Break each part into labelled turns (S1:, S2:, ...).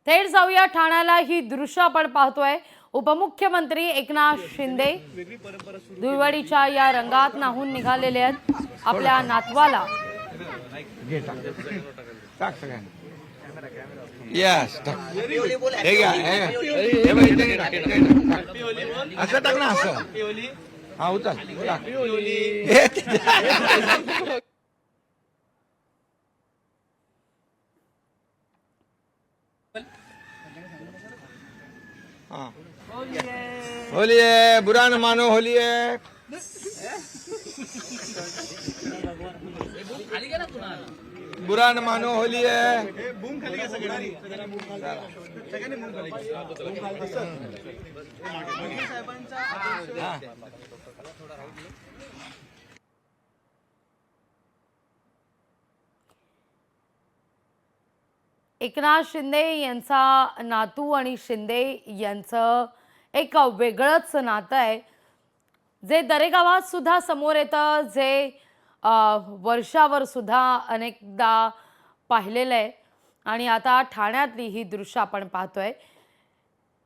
S1: थेट जाऊया ठाण्याला। ही दृश्य आपण पाहतोय। उपमुख्यमंत्री एकनाथ शिंदे धुळवडीच्या या रंगात नाहून निघालेले आहेत। आपल्या नातवाला
S2: यस असं टाक ना असं हा उचल हाँ होली है बुरा न मानो होली है बुरा न मानो होली है हाँ
S1: एकनाथ शिंदे यांचा नातू आणि शिंदे यांचं एक वेगळंच नातं आहे, जे दरेगावात सुद्धा समोर येतं, जे वर्षावर सुद्धा अनेकदा पाहिलेलं आहे। आणि आता ठाण्यातली ही दृश्य आपण पाहतोय।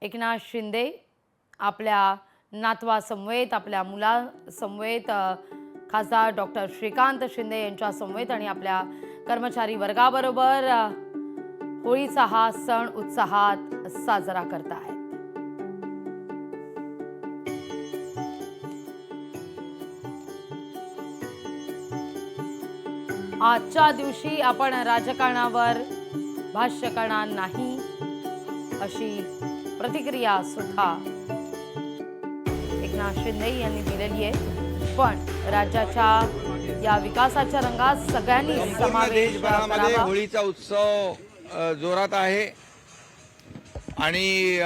S1: एकनाथ शिंदे आपल्या नातवासमवेत, आपल्या मुलासमवेत, खासदार डॉक्टर श्रीकांत शिंदे यांच्या समवेत आणि आपल्या कर्मचारी वर्गाबरोबर होळीचा हा सण उत्साहात साजरा करतायत। आजच्या दिवशी आपण राजकारणावर भाष्य करणार नाही, अशी प्रतिक्रिया सुद्धा एकनाथ शिंदे यांनी दिलेली आहे। पण राज्याच्या या विकासाच्या रंगात सगळ्यांनी समावेश करावा।
S2: होळीचा उत्सव जोरात आहे आणि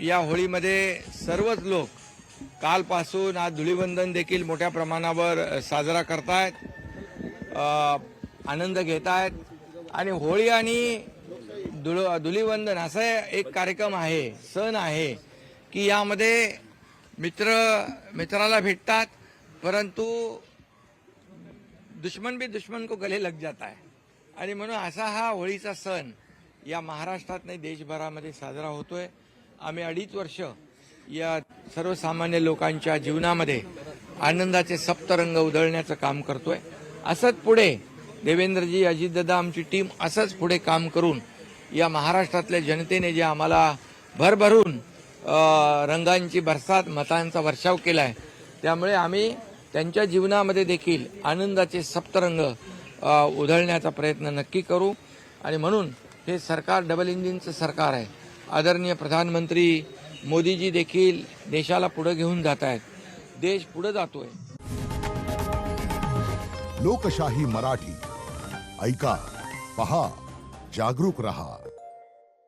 S2: या होळीमध्ये सर्वच लोक कालपासून आज धुळीवंदन देखील मोठ्या प्रमाणावर साजरा करतायत, आनंद घेत आहेत। आणि होळी आणि धुळीवंदन असा एक कार्यक्रम आहे, सण आहे की यामध्ये मित्राला भेटतात, परंतु दुश्मन भी दुश्मन को गले लग जाता है। आणि म्हणून असा हा होळीचा सण या महाराष्ट्रात नाही देशभरामध्ये साजरा होतोय। आम्ही 2.5 वर्ष या सर्वसामान्य लोकांच्या जीवनामध्ये आनंदाचे सप्तरंग उधळण्याचं काम करतोय। असंच पुढे देवेंद्रजी, अजितदादा, आमची टीम असंच पुढे काम करून या महाराष्ट्रातल्या जनतेने जे आम्हाला भरभरून रंगांची बरसात, मतांचा वर्षाव केलाय, त्यामुळे आम्ही त्यांच्या जीवनामध्ये देखील आनंदाचे सप्तरंग उधळण्याचा प्रयत्न नक्की करू। आणि म्हणून हे सरकार डबल इंजिनचं सरकार आहे। आदरणीय प्रधानमंत्री मोदीजी देखील देशाला पुढे घेऊन जात आहेत, देश पुढे जातोय।
S3: लोकशाही मराठी ऐका, पहा, जागरूक रहा।